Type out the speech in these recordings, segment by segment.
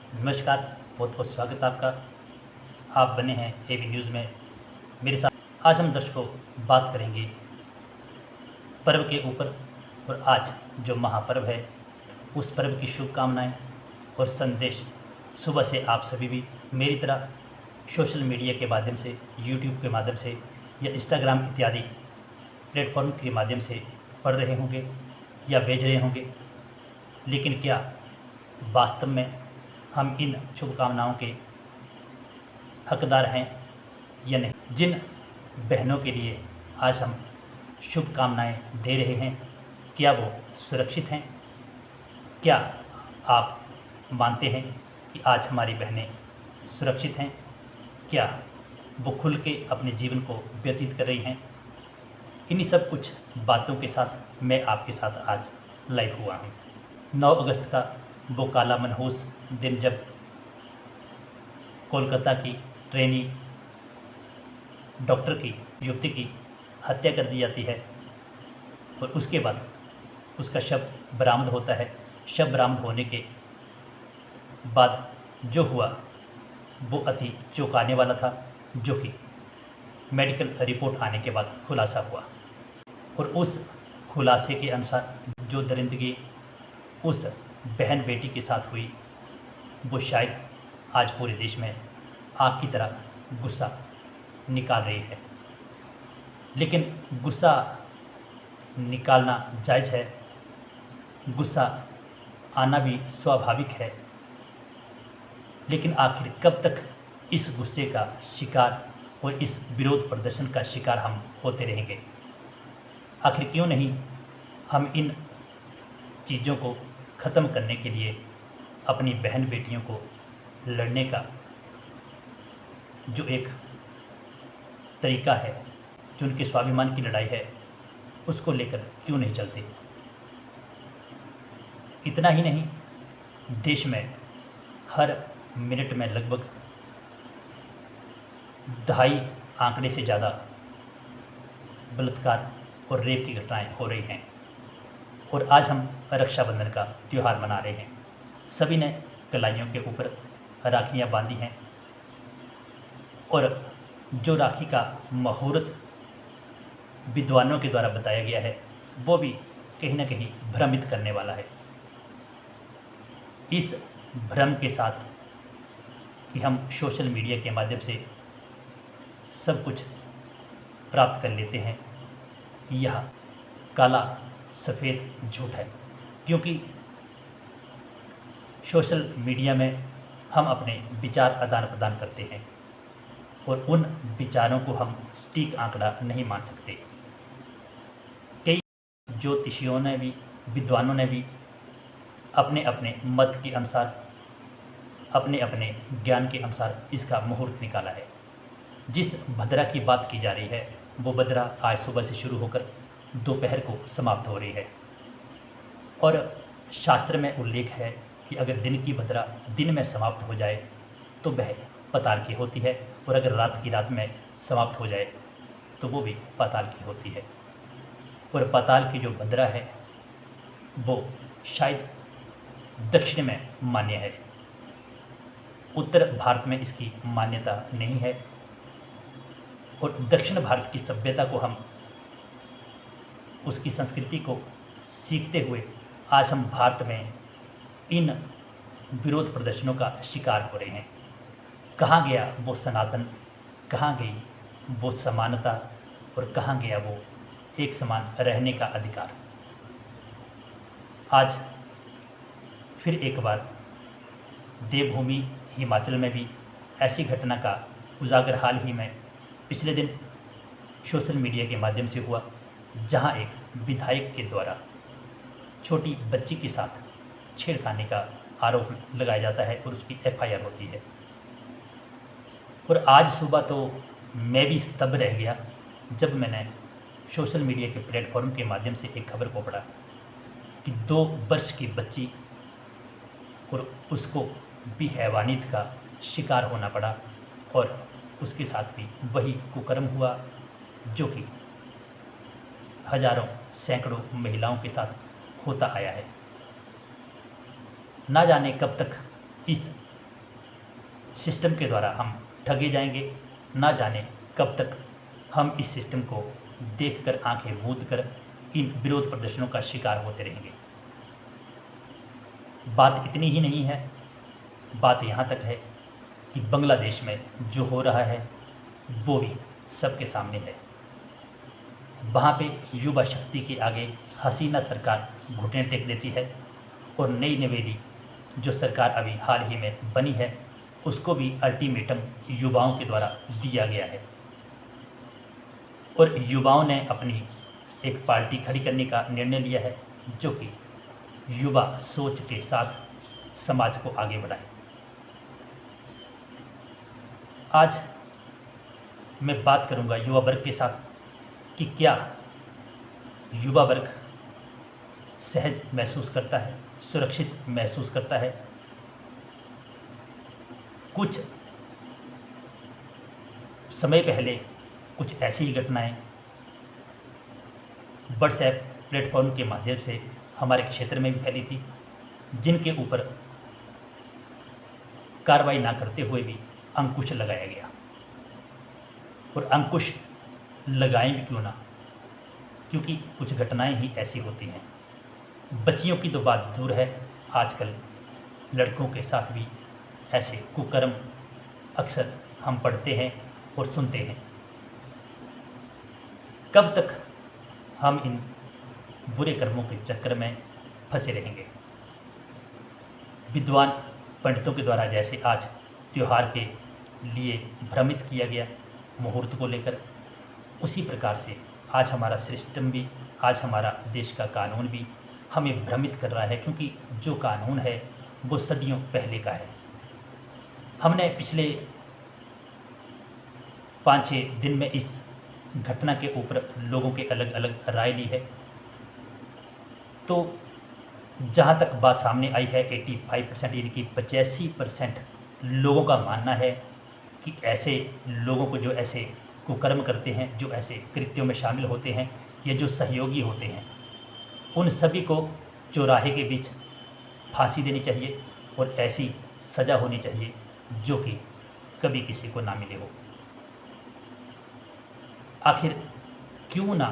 नमस्कार, बहुत बहुत स्वागत है आपका। आप बने हैं एबी न्यूज़ में मेरे साथ। आज हम दर्शकों बात करेंगे पर्व के ऊपर, और आज जो महापर्व है उस पर्व की शुभकामनाएं और संदेश सुबह से आप सभी भी मेरी तरह सोशल मीडिया के माध्यम से, यूट्यूब के माध्यम से या इंस्टाग्राम इत्यादि प्लेटफॉर्म के माध्यम से पढ़ रहे होंगे या भेज रहे होंगे। लेकिन क्या वास्तव में हम इन शुभकामनाओं के हकदार हैं या नहीं? जिन बहनों के लिए आज हम शुभकामनाएं दे रहे हैं, क्या वो सुरक्षित हैं? क्या आप मानते हैं कि आज हमारी बहनें सुरक्षित हैं? क्या वो खुल के अपने जीवन को व्यतीत कर रही हैं? इन्हीं सब कुछ बातों के साथ मैं आपके साथ आज लाइव हुआ हूँ। 9 अगस्त का वो काला मनहूस दिन, जब कोलकाता की ट्रेनी डॉक्टर की युवती की हत्या कर दी जाती है और उसके बाद उसका शव बरामद होता है। शव बरामद होने के बाद जो हुआ वो अति चौंकाने वाला था, जो कि मेडिकल रिपोर्ट आने के बाद खुलासा हुआ। और उस खुलासे के अनुसार जो दरिंदगी उस बहन बेटी के साथ हुई, वो शायद आज पूरे देश में आग की तरह गुस्सा निकाल रही है। लेकिन गुस्सा निकालना जायज़ है, गुस्सा आना भी स्वाभाविक है। लेकिन आखिर कब तक इस गुस्से का शिकार और इस विरोध प्रदर्शन का शिकार हम होते रहेंगे? आखिर क्यों नहीं हम इन चीज़ों को ख़त्म करने के लिए अपनी बहन बेटियों को लड़ने का जो एक तरीका है, जो उनके स्वाभिमान की लड़ाई है, उसको लेकर क्यों नहीं चलते? इतना ही नहीं, देश में हर मिनट में लगभग 2.5 आंकड़े से ज़्यादा बलात्कार और रेप की घटनाएं हो रही हैं। और आज हम रक्षाबंधन का त्यौहार मना रहे हैं। सभी ने कलाइयों के ऊपर राखियां बांधी हैं और जो राखी का मुहूर्त विद्वानों के द्वारा बताया गया है, वो भी कहीं ना कहीं भ्रमित करने वाला है। इस भ्रम के साथ कि हम सोशल मीडिया के माध्यम से सब कुछ प्राप्त कर लेते हैं, यह काला सफ़ेद झूठ है। क्योंकि सोशल मीडिया में हम अपने विचार आदान प्रदान करते हैं और उन विचारों को हम सटीक आंकड़ा नहीं मान सकते। कई ज्योतिषियों ने भी, विद्वानों ने भी अपने अपने मत के अनुसार, अपने अपने ज्ञान के अनुसार इसका मुहूर्त निकाला है। जिस भद्रा की बात की जा रही है, वो भद्रा आज सुबह से शुरू होकर दोपहर को समाप्त हो रही है। और शास्त्र में उल्लेख है कि अगर दिन की भद्रा दिन में समाप्त हो जाए तो वह पाताल की होती है, और अगर रात की रात में समाप्त हो जाए तो वो भी पाताल की होती है। और पाताल की जो भद्रा है वो शायद दक्षिण में मान्य है, उत्तर भारत में इसकी मान्यता नहीं है। और दक्षिण भारत की सभ्यता को हम, उसकी संस्कृति को सीखते हुए आज हम भारत में इन विरोध प्रदर्शनों का शिकार हो रहे हैं। कहाँ गया वो सनातन, कहाँ गई वो समानता, और कहाँ गया वो एक समान रहने का अधिकार? आज फिर एक बार देवभूमि हिमाचल में भी ऐसी घटना का उजागर हाल ही में पिछले दिन सोशल मीडिया के माध्यम से हुआ, जहां एक विधायक के द्वारा छोटी बच्ची के साथ छेड़खानी का आरोप लगाया जाता है और उसकी एफआईआर होती है। और आज सुबह तो मैं भी स्तब्ध रह गया जब मैंने सोशल मीडिया के प्लेटफॉर्म के माध्यम से एक खबर को पढ़ा कि 2 वर्ष की बच्ची और उसको भी हैवानियत का शिकार होना पड़ा, और उसके साथ भी वही कुकर्म हुआ जो कि हजारों सैकड़ों महिलाओं के साथ होता आया है। ना जाने कब तक इस सिस्टम के द्वारा हम ठगे जाएंगे, ना जाने कब तक हम इस सिस्टम को देखकर आंखें मूंद कर इन विरोध प्रदर्शनों का शिकार होते रहेंगे। बात इतनी ही नहीं है, बात यहाँ तक है कि बांग्लादेश में जो हो रहा है वो भी सबके सामने है। वहाँ पे युवा शक्ति के आगे हसीना सरकार घुटने टेक देती है और नई नवेली जो सरकार अभी हाल ही में बनी है उसको भी अल्टीमेटम युवाओं के द्वारा दिया गया है और युवाओं ने अपनी एक पार्टी खड़ी करने का निर्णय लिया है जो कि युवा सोच के साथ समाज को आगे बढ़ाए। आज मैं बात करूंगा युवा वर्ग के साथ कि क्या युवा वर्ग सहज महसूस करता है, सुरक्षित महसूस करता है। कुछ समय पहले कुछ ऐसी ही घटनाएं व्हाट्सएप प्लेटफॉर्म के माध्यम से हमारे क्षेत्र में भी फैली थी, जिनके ऊपर कार्रवाई ना करते हुए भी अंकुश लगाया गया। और अंकुश लगाएं भी क्यों ना, क्योंकि कुछ घटनाएं ही ऐसी होती हैं। बच्चियों की तो बात दूर है, आजकल लड़कों के साथ भी ऐसे कुकर्म अक्सर हम पढ़ते हैं और सुनते हैं। कब तक हम इन बुरे कर्मों के चक्कर में फंसे रहेंगे। विद्वान पंडितों के द्वारा जैसे आज त्यौहार के लिए भ्रमित किया गया मुहूर्त को लेकर, उसी प्रकार से आज हमारा सिस्टम भी, आज हमारा देश का कानून भी हमें भ्रमित कर रहा है, क्योंकि जो कानून है वो सदियों पहले का है। हमने पिछले 5-6 दिन में इस घटना के ऊपर लोगों के अलग अलग राय ली है। तो जहाँ तक बात सामने आई है 85% यानी कि 85% लोगों का मानना है कि ऐसे लोगों को जो ऐसे कुकर्म करते हैं, जो ऐसे कृत्यों में शामिल होते हैं या जो सहयोगी होते हैं, उन सभी को चौराहे के बीच फांसी देनी चाहिए और ऐसी सज़ा होनी चाहिए जो कि कभी किसी को ना मिले हो। आखिर क्यों ना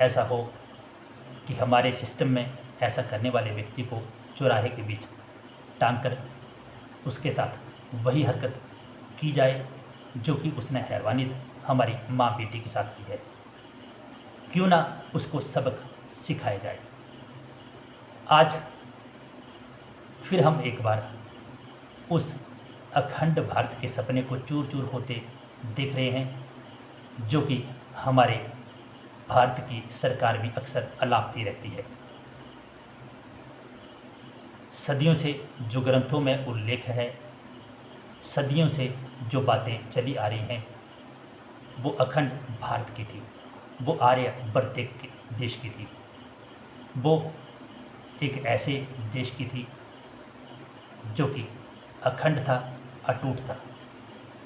ऐसा हो कि हमारे सिस्टम में ऐसा करने वाले व्यक्ति को चौराहे के बीच टांग कर उसके साथ वही हरकत की जाए जो कि उसने हैवानियत हमारी माँ बेटी के साथ की है। क्यों ना उसको सबक सिखाया जाए। आज फिर हम एक बार उस अखंड भारत के सपने को चूर चूर होते देख रहे हैं जो कि हमारे भारत की सरकार भी अक्सर अलापती रहती है। सदियों से जो ग्रंथों में उल्लेख है, सदियों से जो बातें चली आ रही हैं, वो अखंड भारत की थी, वो आर्यवर्त के देश की थी, वो एक ऐसे देश की थी जो कि अखंड था, अटूट था।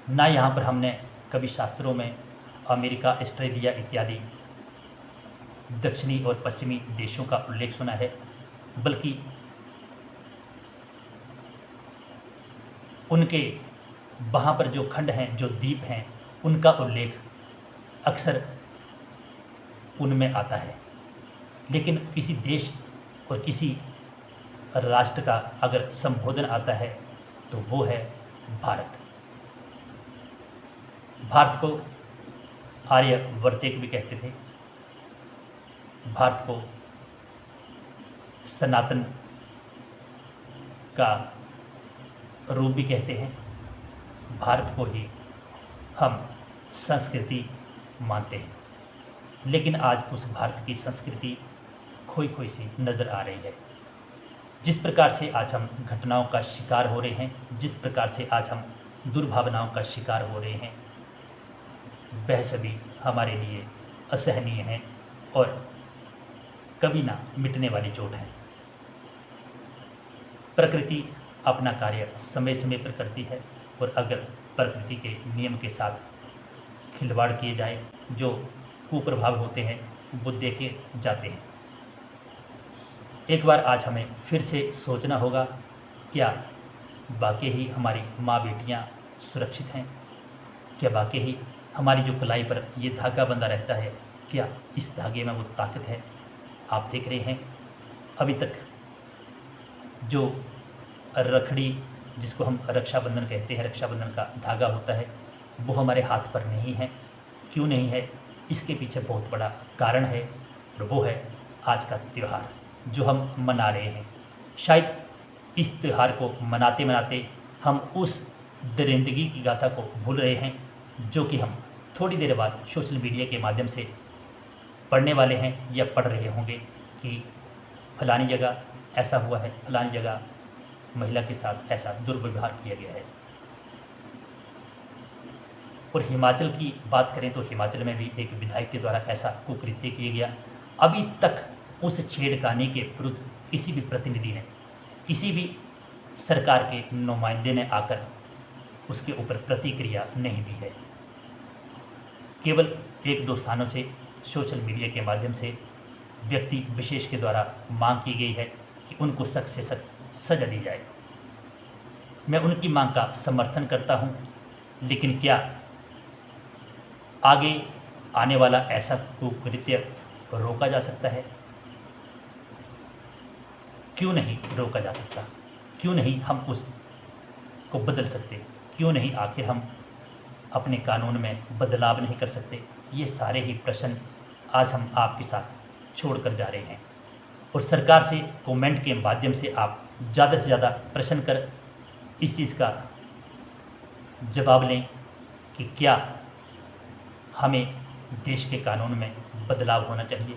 ना यहाँ पर हमने कभी शास्त्रों में अमेरिका, ऑस्ट्रेलिया इत्यादि दक्षिणी और पश्चिमी देशों का उल्लेख सुना है, बल्कि उनके वहाँ पर जो खंड हैं, जो द्वीप हैं, उनका उल्लेख अक्सर उनमें आता है। लेकिन किसी देश और किसी राष्ट्र का अगर संबोधन आता है तो वो है भारत। भारत को आर्यवर्तेक भी कहते थे, भारत को सनातन का रूप भी कहते हैं, भारत को ही हम संस्कृति मानते हैं। लेकिन आज उस भारत की संस्कृति खोई खोई सी नज़र आ रही है। जिस प्रकार से आज हम घटनाओं का शिकार हो रहे हैं, जिस प्रकार से आज हम दुर्भावनाओं का शिकार हो रहे हैं, वह सभी हमारे लिए असहनीय हैं और कभी ना मिटने वाली चोट है। प्रकृति अपना कार्य समय समय पर करती है और अगर प्रकृति के नियम के साथ खिलवाड़ किए जाए, जो कुप्रभाव होते हैं वो देखे जाते हैं। एक बार आज हमें फिर से सोचना होगा, क्या वाकई ही हमारी माँ बेटियाँ सुरक्षित हैं? क्या वाकई ही हमारी जो कलाई पर ये धागा बंधा रहता है, क्या इस धागे में वो ताकत है? आप देख रहे हैं अभी तक जो रखड़ी, जिसको हम रक्षाबंधन कहते हैं, रक्षाबंधन का धागा होता है, वो हमारे हाथ पर नहीं है। क्यों नहीं है? इसके पीछे बहुत बड़ा कारण है, और वो है आज का त्यौहार जो हम मना रहे हैं। शायद इस त्यौहार को मनाते मनाते हम उस दरिंदगी की गाथा को भूल रहे हैं जो कि हम थोड़ी देर बाद सोशल मीडिया के माध्यम से पढ़ने वाले हैं या पढ़ रहे होंगे कि फलानी जगह ऐसा हुआ है, फलानी जगह महिला के साथ ऐसा दुर्व्यवहार किया गया है। और हिमाचल की बात करें तो हिमाचल में भी एक विधायक के द्वारा ऐसा कुकृत्य किया गया। अभी तक उस छेड़खानी के विरुद्ध किसी भी प्रतिनिधि ने, किसी भी सरकार के नुमाइंदे ने आकर उसके ऊपर प्रतिक्रिया नहीं दी है। केवल एक दो स्थानों से सोशल मीडिया के माध्यम से व्यक्ति विशेष के द्वारा मांग की गई है कि उनको सख्त से सख्त सजा दी जाए। मैं उनकी मांग का समर्थन करता हूं, लेकिन क्या आगे आने वाला ऐसा कुकृत्य रोका जा सकता है? क्यों नहीं रोका जा सकता? क्यों नहीं हम उसको बदल सकते? क्यों नहीं आखिर हम अपने कानून में बदलाव नहीं कर सकते? ये सारे ही प्रश्न आज हम आपके साथ छोड़ कर जा रहे हैं, और सरकार से कमेंट के माध्यम से आप ज़्यादा से ज़्यादा प्रश्न कर इस चीज़ का जवाब लें कि क्या हमें देश के कानून में बदलाव होना चाहिए?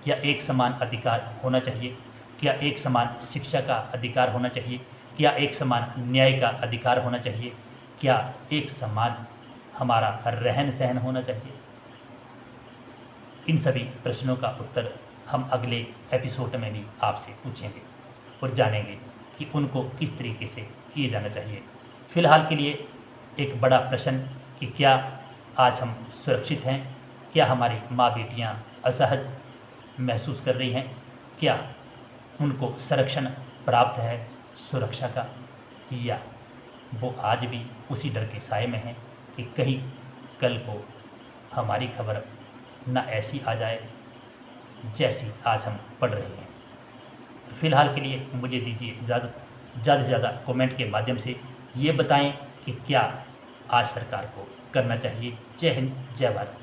क्या एक समान अधिकार होना चाहिए? क्या एक समान शिक्षा का अधिकार होना चाहिए? क्या एक समान न्याय का अधिकार होना चाहिए? क्या एक समान हमारा रहन सहन होना चाहिए? इन सभी प्रश्नों का उत्तर हम अगले एपिसोड में भी आपसे पूछेंगे और जानेंगे कि उनको किस तरीके से किए जाना चाहिए। फ़िलहाल के लिए एक बड़ा प्रश्न कि क्या आज हम सुरक्षित हैं? क्या हमारी माँ बेटियाँ असहज महसूस कर रही हैं? क्या उनको संरक्षण प्राप्त है सुरक्षा का, या वो आज भी उसी डर के साए में हैं कि कहीं कल को हमारी खबर न ऐसी आ जाए जैसी आज हम पढ़ रहे हैं? तो फ़िलहाल के लिए मुझे दीजिए इजाज़त। ज़्यादा से ज़्यादा कमेंट के माध्यम से ये बताएं कि क्या आज सरकार को करना चाहिए। जय हिंद, जय भारत।